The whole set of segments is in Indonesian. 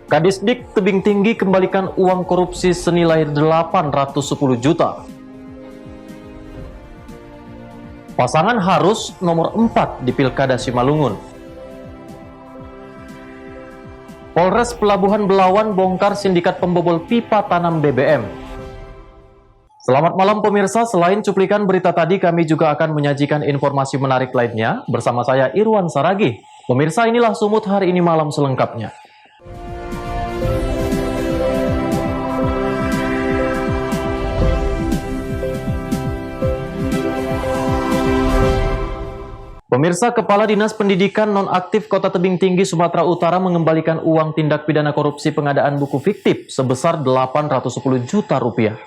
Kadisdik Tebing Tinggi kembalikan uang korupsi senilai 810 juta. Pasangan harus nomor 4 di Pilkada Simalungun. Polres Pelabuhan Belawan bongkar sindikat pembobol pipa tanam BBM. Selamat malam pemirsa, selain cuplikan berita tadi kami juga akan menyajikan informasi menarik lainnya bersama saya Irwan Saragih. Pemirsa, inilah Sumut hari ini malam selengkapnya. Pemirsa, Kepala Dinas Pendidikan Nonaktif Kota Tebing Tinggi, Sumatera Utara mengembalikan uang tindak pidana korupsi pengadaan buku fiktif sebesar 810 juta rupiah.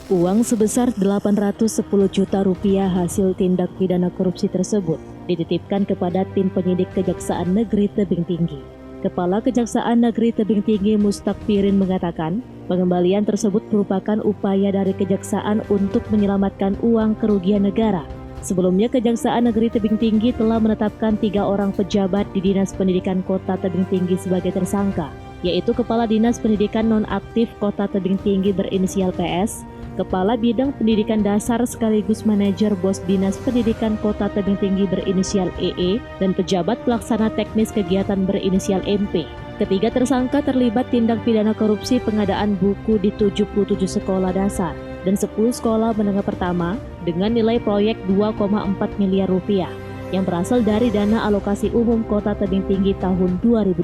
Uang sebesar 810 juta rupiah hasil tindak pidana korupsi tersebut dititipkan kepada tim penyidik Kejaksaan Negeri Tebing Tinggi. Kepala Kejaksaan Negeri Tebing Tinggi Mustakfirin mengatakan, pengembalian tersebut merupakan upaya dari Kejaksaan untuk menyelamatkan uang kerugian negara. Sebelumnya, Kejaksaan Negeri Tebing Tinggi telah menetapkan 3 orang pejabat di Dinas Pendidikan Kota Tebing Tinggi sebagai tersangka, yaitu Kepala Dinas Pendidikan Nonaktif Kota Tebing Tinggi berinisial PS, Kepala Bidang Pendidikan Dasar sekaligus Manajer Bos Dinas Pendidikan Kota Tebing Tinggi berinisial EE, dan pejabat pelaksana teknis kegiatan berinisial MP. Ketiga tersangka terlibat tindak pidana korupsi pengadaan buku di 77 sekolah dasar dan 10 sekolah menengah pertama dengan nilai proyek 2,4 miliar rupiah yang berasal dari dana alokasi umum Kota Tebing Tinggi tahun 2020.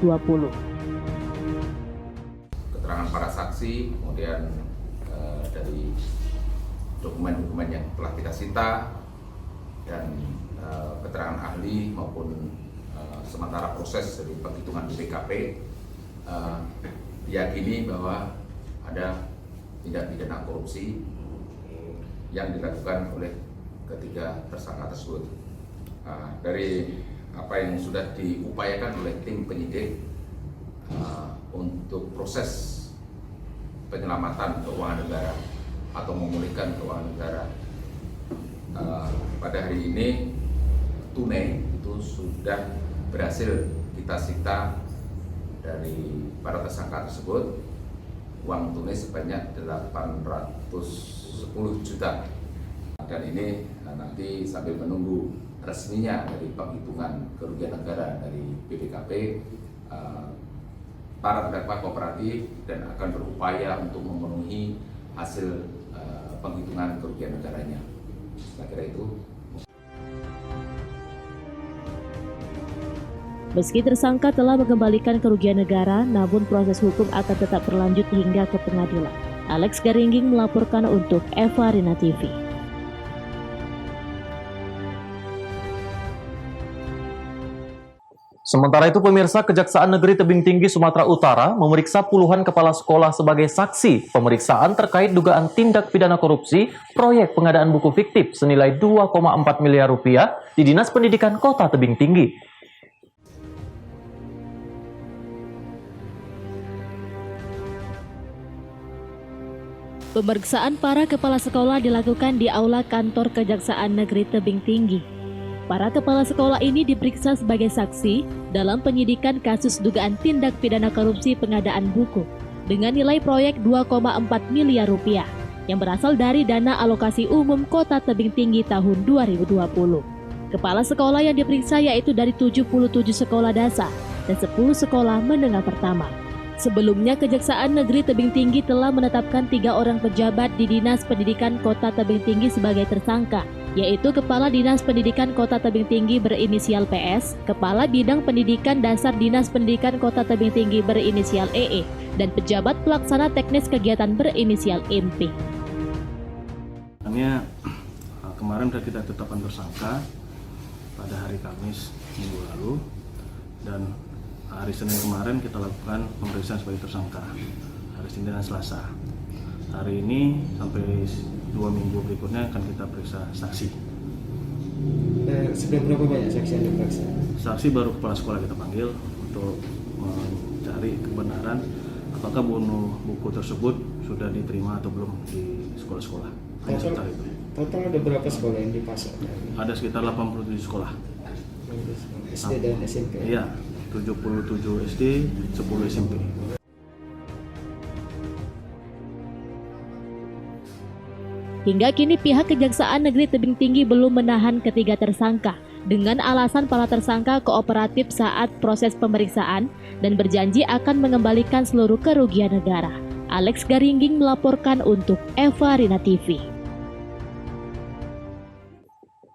Keterangan para saksi, kemudian dari dokumen-dokumen yang telah kita sita dan keterangan ahli maupun sementara proses dari penghitungan BPKP diyakini bahwa ada tindak pidana korupsi yang dilakukan oleh ketiga tersangka tersebut. Dari apa yang sudah diupayakan oleh tim penyidik untuk proses penyelamatan keuangan negara atau memulihkan keuangan negara, pada hari ini tunai itu sudah berhasil kita sita dari para tersangka tersebut, uang tunai sebanyak 810 juta, dan ini nanti sambil menunggu resminya dari penghitungan kerugian negara dari BPKP, para terdakwa kooperatif dan akan berupaya untuk memenuhi hasil penghitungan kerugian negaranya. Saya kira itu. Meski tersangka telah mengembalikan kerugian negara, namun proses hukum akan tetap berlanjut hingga ke pengadilan. Alex Garingging melaporkan untuk Eva Rina TV. Sementara itu pemirsa, Kejaksaan Negeri Tebing Tinggi Sumatera Utara memeriksa puluhan kepala sekolah sebagai saksi pemeriksaan terkait dugaan tindak pidana korupsi proyek pengadaan buku fiktif senilai 2,4 miliar rupiah di Dinas Pendidikan Kota Tebing Tinggi. Pemeriksaan para kepala sekolah dilakukan di Aula Kantor Kejaksaan Negeri Tebing Tinggi. Para kepala sekolah ini diperiksa sebagai saksi dalam penyidikan kasus dugaan tindak pidana korupsi pengadaan buku dengan nilai proyek 2,4 miliar rupiah yang berasal dari dana alokasi umum Kota Tebing Tinggi tahun 2020. Kepala sekolah yang diperiksa yaitu dari 77 sekolah dasar dan 10 sekolah menengah pertama. Sebelumnya, Kejaksaan Negeri Tebing Tinggi telah menetapkan 3 orang pejabat di Dinas Pendidikan Kota Tebing Tinggi sebagai tersangka, yaitu Kepala Dinas Pendidikan Kota Tebing Tinggi berinisial PS, Kepala Bidang Pendidikan Dasar Dinas Pendidikan Kota Tebing Tinggi berinisial EE, dan pejabat pelaksana teknis kegiatan berinisial MP. Kemarin sudah kita tetapkan tersangka pada hari Kamis minggu lalu, dan hari Senin kemarin kita lakukan pemeriksaan sebagai tersangka, hari Senin dan Selasa. Hari ini sampai 2 minggu berikutnya akan kita periksa saksi. Sudah berapa banyak saksi yang diperiksa? Saksi baru kepala sekolah kita panggil untuk mencari kebenaran apakah buku tersebut sudah diterima atau belum di sekolah-sekolah. Hanya sebentar itu. Total ada berapa sekolah yang dipasok? Ada sekitar 87 sekolah. SD dan SMP? Iya, 77 SD, 10 SMP. Hingga kini pihak Kejaksaan Negeri Tebing Tinggi belum menahan ketiga tersangka dengan alasan para tersangka kooperatif saat proses pemeriksaan dan berjanji akan mengembalikan seluruh kerugian negara. Alex Garingging melaporkan untuk Eva Rina TV.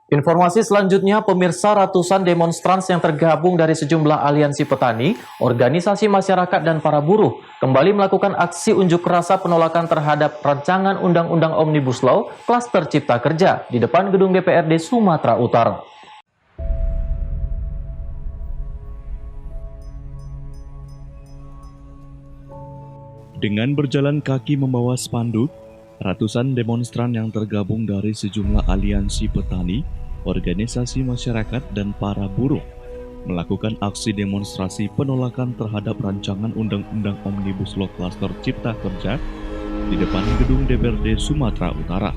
Informasi selanjutnya, pemirsa, ratusan demonstran yang tergabung dari sejumlah aliansi petani, organisasi masyarakat dan para buruh kembali melakukan aksi unjuk rasa penolakan terhadap rancangan Undang-Undang Omnibus Law Klaster Cipta Kerja di depan gedung DPRD Sumatera Utara. Dengan berjalan kaki membawa spanduk, ratusan demonstran yang tergabung dari sejumlah aliansi petani, organisasi masyarakat, dan para buruh melakukan aksi demonstrasi penolakan terhadap rancangan Undang-Undang Omnibus Law Klaster Cipta Kerja di depan gedung DPRD Sumatera Utara.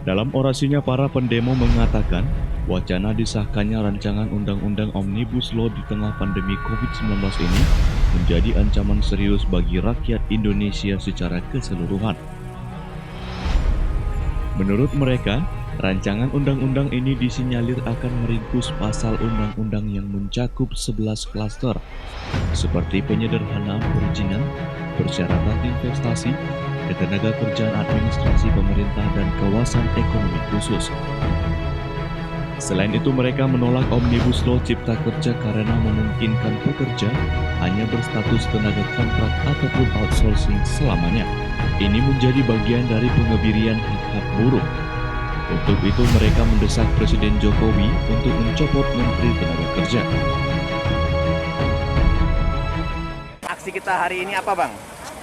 Dalam orasinya, para pendemo mengatakan wacana disahkannya rancangan Undang-Undang Omnibus Law di tengah pandemi COVID-19 ini menjadi ancaman serius bagi rakyat Indonesia secara keseluruhan. Menurut mereka, rancangan undang-undang ini disinyalir akan meringkus pasal undang-undang yang mencakup 11 klaster, seperti penyederhanaan perizinan, persyaratan investasi, ketenaga kerjaan administrasi pemerintah, dan kawasan ekonomi khusus. Selain itu, mereka menolak Omnibus Law Cipta Kerja karena memungkinkan pekerja hanya berstatus tenaga kontrak ataupun outsourcing selamanya. Ini menjadi bagian dari pengebirian hak-hak buruh. Untuk itu, mereka mendesak Presiden Jokowi untuk mencopot Menteri Tenaga Kerja. Aksi kita hari ini apa, Bang?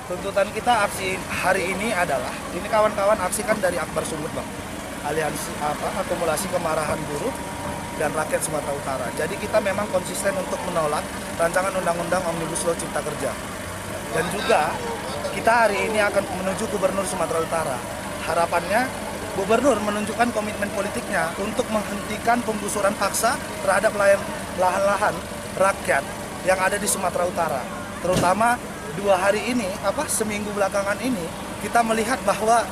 Tuntutan kita aksi hari ini adalah, ini kawan-kawan aksikan dari Akbar Sumut, Bang. Aliansi akumulasi kemarahan buruh dan rakyat Sumatera Utara. Jadi kita memang konsisten untuk menolak rancangan Undang-Undang Omnibus Law Cipta Kerja. Dan juga kita hari ini akan menuju Gubernur Sumatera Utara. Harapannya Gubernur menunjukkan komitmen politiknya untuk menghentikan penggusuran paksa terhadap lahan-lahan rakyat yang ada di Sumatera Utara. Terutama 2 hari ini, seminggu belakangan ini, kita melihat bahwa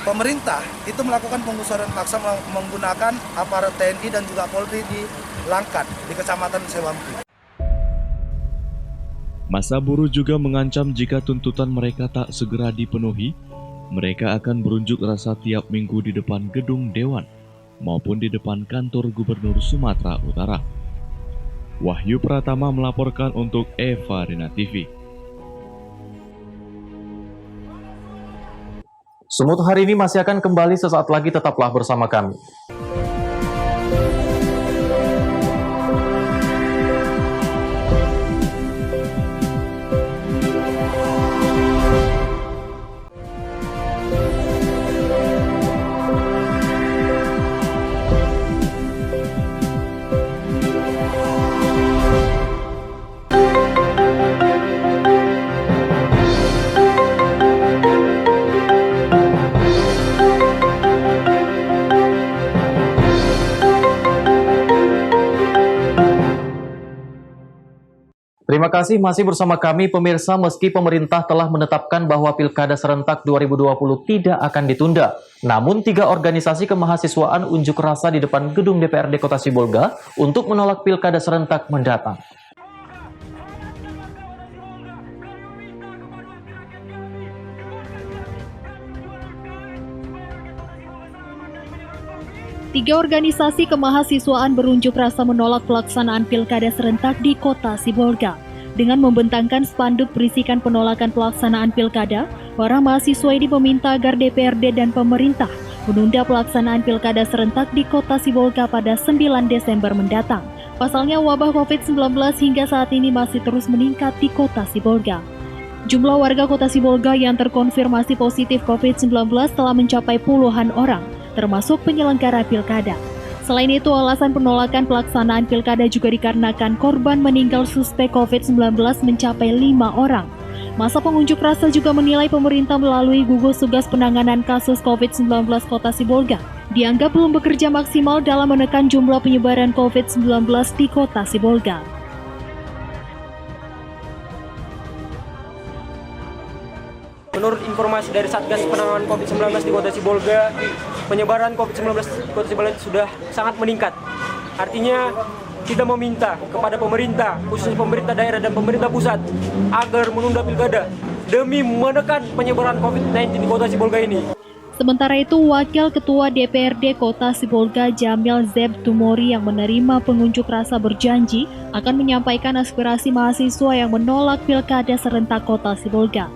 pemerintah itu melakukan penggusuran paksa menggunakan aparat TNI dan juga Polri di Langkat, di Kecamatan Sewampi. Massa buruh juga mengancam jika tuntutan mereka tak segera dipenuhi, mereka akan berunjuk rasa tiap minggu di depan gedung Dewan maupun di depan kantor Gubernur Sumatera Utara. Wahyu Pratama melaporkan untuk Eva Rina TV. Sumut hari ini masih akan kembali sesaat lagi, tetaplah bersama kami. Terima kasih masih bersama kami, pemirsa. Meski pemerintah telah menetapkan bahwa Pilkada Serentak 2020 tidak akan ditunda, namun 3 organisasi kemahasiswaan unjuk rasa di depan gedung DPRD Kota Sibolga untuk menolak Pilkada Serentak mendatang. Tiga organisasi kemahasiswaan berunjuk rasa menolak pelaksanaan Pilkada Serentak di Kota Sibolga. Dengan membentangkan spanduk berisikan penolakan pelaksanaan Pilkada, para mahasiswa ini meminta agar DPRD dan pemerintah menunda pelaksanaan Pilkada Serentak di Kota Sibolga pada 9 Desember mendatang. Pasalnya, wabah COVID-19 hingga saat ini masih terus meningkat di Kota Sibolga. Jumlah warga Kota Sibolga yang terkonfirmasi positif COVID-19 telah mencapai puluhan orang, termasuk penyelenggara Pilkada. Selain itu, alasan penolakan pelaksanaan Pilkada juga dikarenakan korban meninggal suspek COVID-19 mencapai 5 orang. Masa pengunjuk rasa juga menilai pemerintah melalui gugus tugas penanganan kasus COVID-19 Kota Sibolga dianggap belum bekerja maksimal dalam menekan jumlah penyebaran COVID-19 di Kota Sibolga. Menurut informasi dari Satgas Penanganan COVID-19 di Kota Sibolga, penyebaran COVID-19 di Kota Sibolga sudah sangat meningkat. Artinya, kita meminta kepada pemerintah, khususnya pemerintah daerah dan pemerintah pusat, agar menunda pilkada demi menekan penyebaran COVID-19 di Kota Sibolga ini. Sementara itu, Wakil Ketua DPRD Kota Sibolga Jamil Zeb Tumori yang menerima pengunjuk rasa berjanji akan menyampaikan aspirasi mahasiswa yang menolak pilkada serentak Kota Sibolga.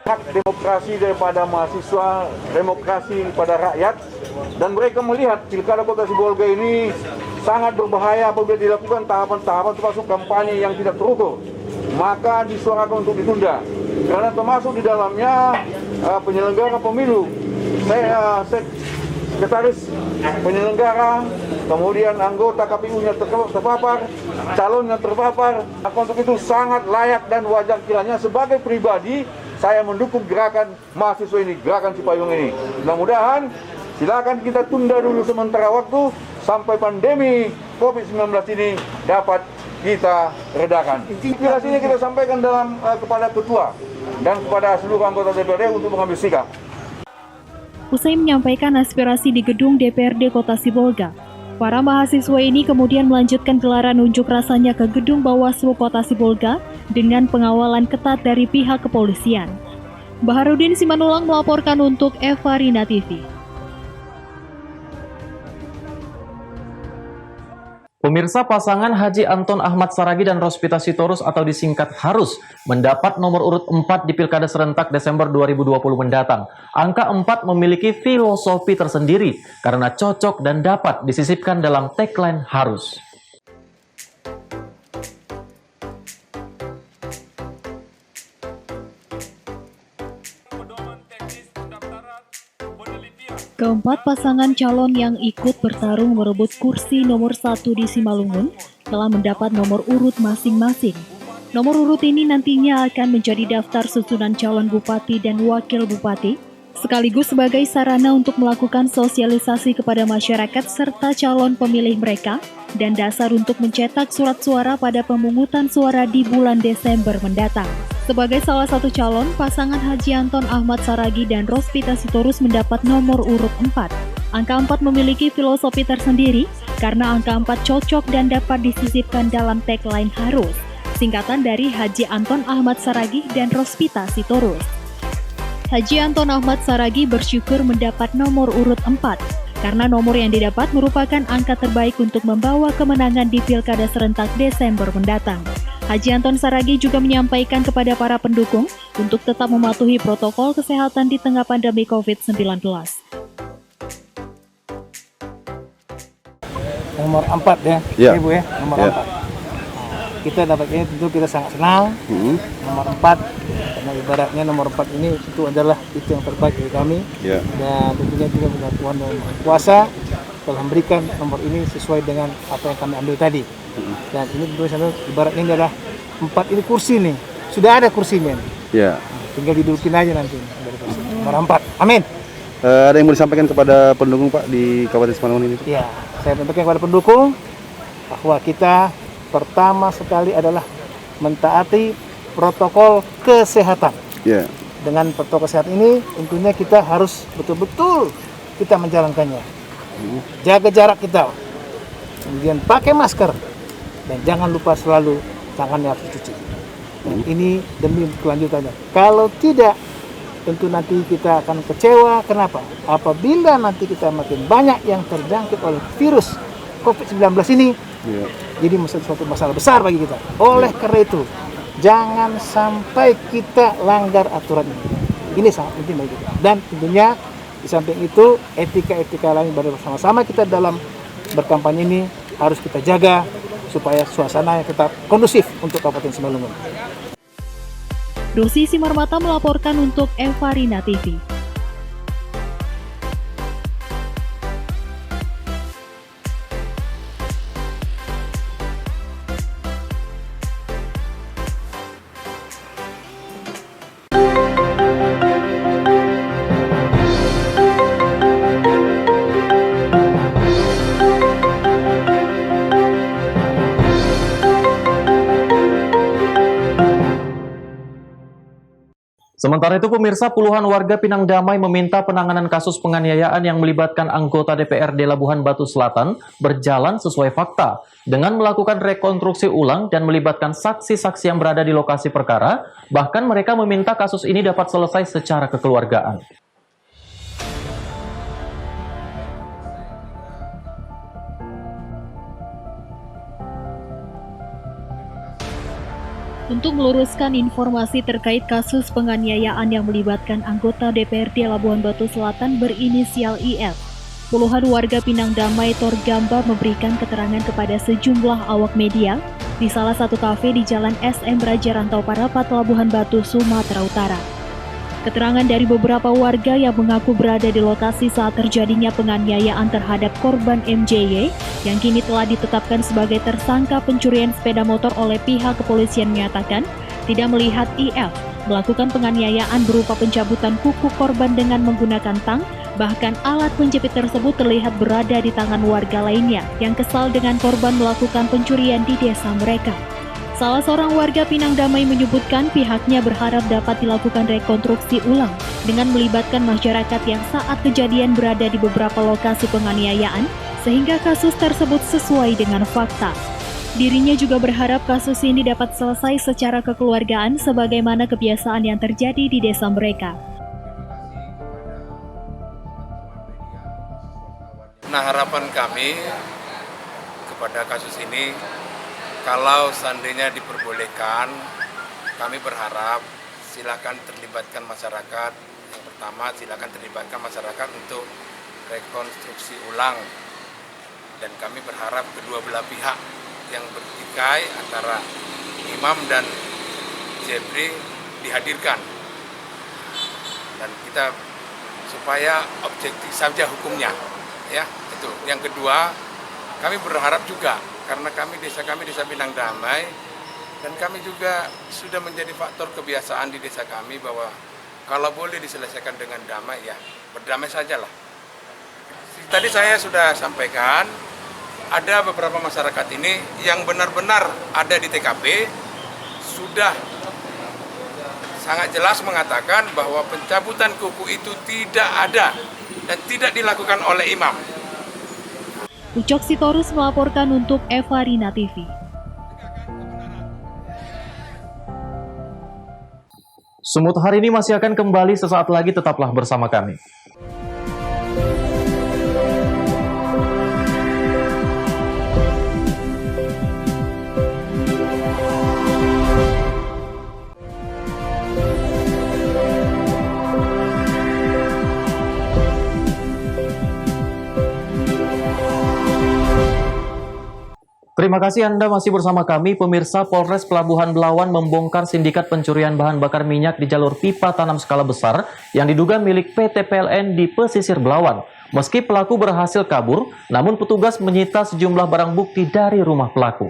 Hak demokrasi daripada mahasiswa, demokrasi pada rakyat, dan mereka melihat pilkada Kota Sibolga ini sangat berbahaya apabila dilakukan tahapan-tahapan termasuk kampanye yang tidak terukur, maka disuarakan untuk ditunda karena termasuk di dalamnya penyelenggara pemilu, sekretaris penyelenggara, kemudian anggota KPU-nya terpapar, calonnya terpapar. Untuk itu sangat layak dan wajar kiranya sebagai pribadi saya mendukung gerakan mahasiswa ini, gerakan Cipayung ini. Mudah-mudahan silakan kita tunda dulu sementara waktu sampai pandemi COVID-19 ini dapat kita redakan. Aspirasi ini kita sampaikan kepada ketua dan kepada seluruh anggota DPRD untuk mengambil sikap. Usai menyampaikan aspirasi di gedung DPRD Kota Sibolga, para mahasiswa ini kemudian melanjutkan gelaran unjuk rasanya ke gedung Bawaslu Kota Sibolga dengan pengawalan ketat dari pihak kepolisian. Baharudin Simanulang melaporkan untuk Eva Rina TV. Pemirsa, pasangan Haji Anton Ahmad Saragi dan Rospita Sitorus atau disingkat Harus mendapat nomor urut 4 di Pilkada Serentak Desember 2020 mendatang. Angka 4 memiliki filosofi tersendiri karena cocok dan dapat disisipkan dalam tagline Harus. Keempat pasangan calon yang ikut bertarung merebut kursi nomor 1 di Simalungun telah mendapat nomor urut masing-masing. Nomor urut ini nantinya akan menjadi daftar susunan calon bupati dan wakil bupati, sekaligus sebagai sarana untuk melakukan sosialisasi kepada masyarakat serta calon pemilih mereka, dan dasar untuk mencetak surat suara pada pemungutan suara di bulan Desember mendatang. Sebagai salah satu calon, pasangan Haji Anton Ahmad Saragi dan Rospita Sitorus mendapat nomor urut 4. Angka 4 memiliki filosofi tersendiri karena angka 4 cocok dan dapat disisipkan dalam tagline Harus, singkatan dari Haji Anton Ahmad Saragi dan Rospita Sitorus. Haji Anton Ahmad Saragi bersyukur mendapat nomor urut 4 karena nomor yang didapat merupakan angka terbaik untuk membawa kemenangan di Pilkada Serentak Desember mendatang. Haji Anton Saragi juga menyampaikan kepada para pendukung untuk tetap mematuhi protokol kesehatan di tengah pandemi COVID-19. Nomor 4 ya, Ibu ya, nomor 4. Kita dapat ini tentu kita sangat senang. Nomor 4, karena ibaratnya nomor 4 ini itu adalah itu yang terbaik bagi kami. Dan tentunya juga benar Tuhan dan Kuasa telah memberikan nomor ini sesuai dengan apa yang kami ambil tadi. Dan ini tentu saja ibaratnya ini adalah 4 ini kursi nih, sudah ada kursinya. Tinggal didudukin aja nanti dari kursi. Nomor 4, amin. Ada yang mau disampaikan kepada pendukung Pak di Kabupaten Simalungun ini? Ya, saya sampaikan kepada pendukung bahwa kita pertama sekali adalah mentaati protokol kesehatan. Dengan protokol kesehatan ini tentunya kita harus betul-betul kita menjalankannya. Jaga jarak kita, kemudian pakai masker, dan jangan lupa selalu tangannya harus dicuci. Dan ini demi kelanjutannya. Kalau tidak, tentu nanti kita akan kecewa. Kenapa? Apabila nanti kita makin banyak yang terjangkit oleh virus COVID-19 ini, jadi suatu masalah besar bagi kita. Oleh karena itu, jangan sampai kita langgar aturan ini. Ini sangat penting bagi kita. Dan tentunya di samping itu, etika-etika lain bersama-sama kita dalam berkampanye ini harus kita jaga supaya suasana yang tetap kondusif untuk Kabupaten Simalungun. Rusi Simarmata melaporkan untuk Eva Rina TV. Sementara itu pemirsa, puluhan warga Pinang Damai meminta penanganan kasus penganiayaan yang melibatkan anggota DPRD Labuhan Batu Selatan berjalan sesuai fakta dengan melakukan rekonstruksi ulang dan melibatkan saksi-saksi yang berada di lokasi perkara. Bahkan mereka meminta kasus ini dapat selesai secara kekeluargaan. Untuk meluruskan informasi terkait kasus penganiayaan yang melibatkan anggota DPRD Labuhan Batu Selatan berinisial IF, puluhan warga Pinang Damai Torgamba memberikan keterangan kepada sejumlah awak media di salah satu kafe di Jalan SM Raja Rantau Parapat, Labuhan Batu, Sumatera Utara. Keterangan dari beberapa warga yang mengaku berada di lokasi saat terjadinya penganiayaan terhadap korban MJY yang kini telah ditetapkan sebagai tersangka pencurian sepeda motor oleh pihak kepolisian menyatakan tidak melihat IF melakukan penganiayaan berupa pencabutan kuku korban dengan menggunakan tang, bahkan alat penjepit tersebut terlihat berada di tangan warga lainnya yang kesal dengan korban melakukan pencurian di desa mereka. Salah seorang warga Pinang Damai menyebutkan pihaknya berharap dapat dilakukan rekonstruksi ulang dengan melibatkan masyarakat yang saat kejadian berada di beberapa lokasi penganiayaan sehingga kasus tersebut sesuai dengan fakta. Dirinya juga berharap kasus ini dapat selesai secara kekeluargaan sebagaimana kebiasaan yang terjadi di desa mereka. Nah, harapan kami kepada kasus ini, kalau seandainya diperbolehkan, kami berharap silakan terlibatkan masyarakat. Yang pertama, silakan terlibatkan masyarakat untuk rekonstruksi ulang. Dan kami berharap kedua belah pihak yang bertikai antara imam dan Jebri dihadirkan. Dan kita supaya objektif saja hukumnya, ya itu. Yang kedua, kami berharap juga karena desa Pinang Damai, dan kami juga sudah menjadi faktor kebiasaan di desa kami bahwa kalau boleh diselesaikan dengan damai, ya berdamai sajalah. Tadi saya sudah sampaikan, ada beberapa masyarakat ini yang benar-benar ada di TKP, sudah sangat jelas mengatakan bahwa pencabutan kuku itu tidak ada dan tidak dilakukan oleh imam. Ucok Sitorus melaporkan untuk Evarina TV. Sumut hari ini masih akan kembali sesaat lagi, tetaplah bersama kami. Terima kasih Anda masih bersama kami. Pemirsa, Polres Pelabuhan Belawan membongkar sindikat pencurian bahan bakar minyak di jalur pipa tanam skala besar yang diduga milik PT PLN di pesisir Belawan. Meski pelaku berhasil kabur, namun petugas menyita sejumlah barang bukti dari rumah pelaku.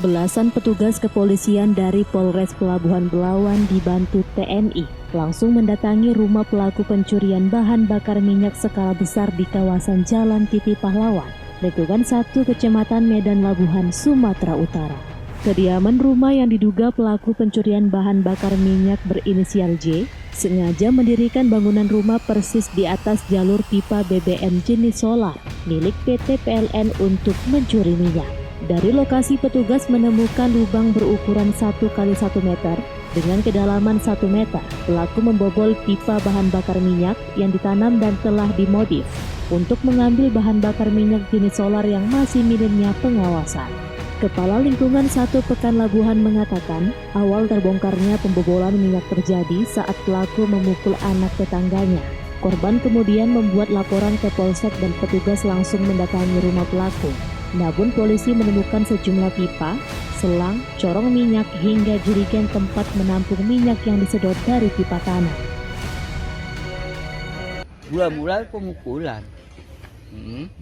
Belasan petugas kepolisian dari Polres Pelabuhan Belawan dibantu TNI langsung mendatangi rumah pelaku pencurian bahan bakar minyak skala besar di kawasan Jalan Titi Pahlawan, lingkungan 1 Kecamatan Medan Labuhan, Sumatera Utara. Kediaman rumah yang diduga pelaku pencurian bahan bakar minyak berinisial J sengaja mendirikan bangunan rumah persis di atas jalur pipa BBM jenis solar milik PT PLN untuk mencuri minyak. Dari lokasi petugas menemukan lubang berukuran 1 x 1 meter dengan kedalaman 1 meter. Pelaku membobol pipa bahan bakar minyak yang ditanam dan telah dimodif untuk mengambil bahan bakar minyak jenis solar yang masih minimnya pengawasan. Kepala Lingkungan 1 Pekan Labuhan mengatakan, awal terbongkarnya pembobolan minyak terjadi saat pelaku memukul anak tetangganya. Korban kemudian membuat laporan ke Polsek dan petugas langsung mendatangi rumah pelaku. Namun polisi menemukan sejumlah pipa, selang, corong minyak hingga jerigen tempat menampung minyak yang disedot dari pipa tanah. Mula-mula pemukulan.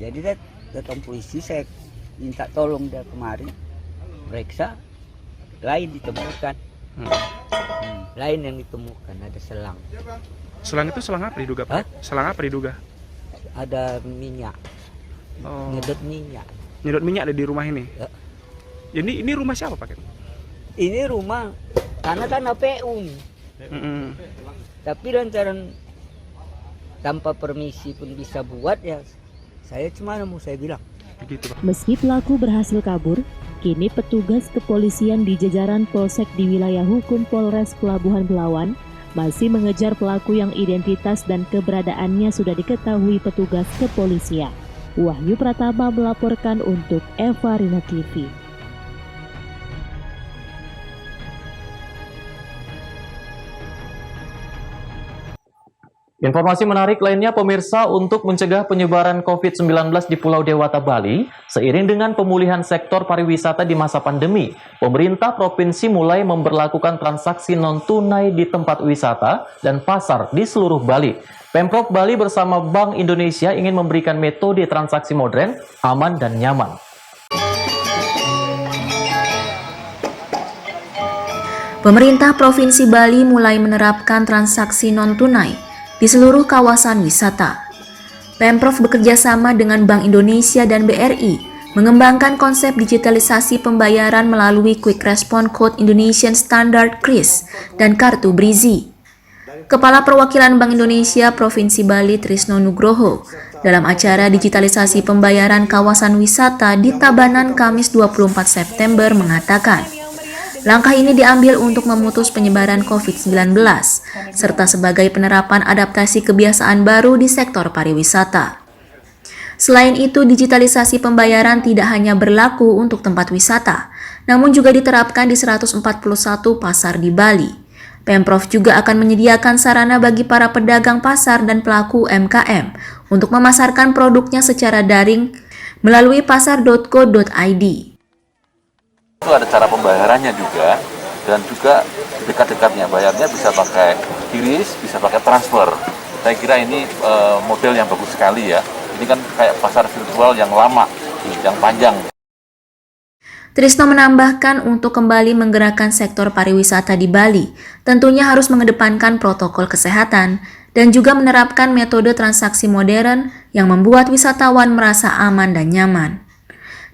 Jadi datang polisi, saya minta tolong dia kemari, periksa, lain ditemukan. Lain yang ditemukan, ada selang. Selang itu selang apa diduga, Pak? Selang apa diduga? Ada minyak. Nyedot minyak. Nyedot minyak ada di rumah ini. Jadi ini rumah siapa Pak? Ini rumah tanah PU nih. Tapi lantaran tanpa permisi pun bisa buat ya, saya cuma mau saya bilang. Meski pelaku berhasil kabur, kini petugas kepolisian di jajaran Polsek di wilayah hukum Polres Pelabuhan Belawan masih mengejar pelaku yang identitas dan keberadaannya sudah diketahui petugas kepolisian. Wahyu Pratama melaporkan untuk Eva Rina TV. Informasi menarik lainnya pemirsa, untuk mencegah penyebaran COVID-19 di Pulau Dewata, Bali, seiring dengan pemulihan sektor pariwisata di masa pandemi, pemerintah provinsi mulai memberlakukan transaksi non-tunai di tempat wisata dan pasar di seluruh Bali. Pemprov Bali bersama Bank Indonesia ingin memberikan metode transaksi modern, aman, dan nyaman. Pemerintah Provinsi Bali mulai menerapkan transaksi non-tunai di seluruh kawasan wisata. Pemprov bekerjasama dengan Bank Indonesia dan BRI mengembangkan konsep digitalisasi pembayaran melalui Quick Response Code Indonesian Standard (QRIS) dan kartu Brizi. Kepala Perwakilan Bank Indonesia Provinsi Bali Trisno Nugroho dalam acara digitalisasi pembayaran kawasan wisata di Tabanan Kamis 24 September mengatakan, langkah ini diambil untuk memutus penyebaran COVID-19, serta sebagai penerapan adaptasi kebiasaan baru di sektor pariwisata. Selain itu, digitalisasi pembayaran tidak hanya berlaku untuk tempat wisata, namun juga diterapkan di 141 pasar di Bali. Pemprov juga akan menyediakan sarana bagi para pedagang pasar dan pelaku UMKM untuk memasarkan produknya secara daring melalui pasar.co.id. Itu ada cara pembayarannya juga, dan juga dekat-dekatnya bayarnya bisa pakai QRIS, bisa pakai transfer. Saya kira ini model yang bagus sekali ya. Ini kan kayak pasar virtual yang lama, yang panjang. Trisno menambahkan untuk kembali menggerakkan sektor pariwisata di Bali, tentunya harus mengedepankan protokol kesehatan dan juga menerapkan metode transaksi modern yang membuat wisatawan merasa aman dan nyaman.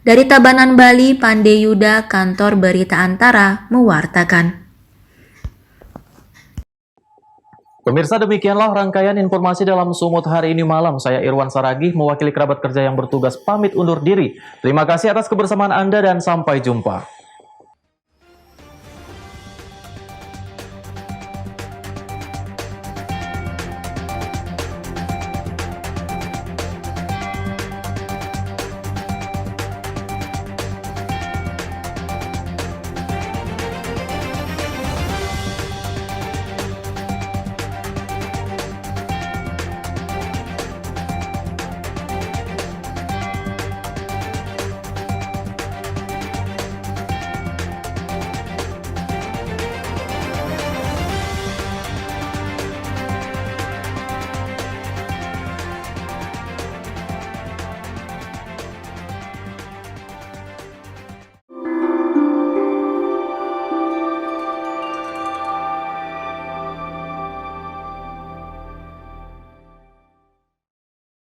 Dari Tabanan, Bali, Pandey Yuda, Kantor Berita Antara, mewartakan. Pemirsa, demikianlah rangkaian informasi dalam Sumut hari ini malam. Saya Irwan Saragih, mewakili kerabat kerja yang bertugas pamit undur diri. Terima kasih atas kebersamaan Anda dan sampai jumpa.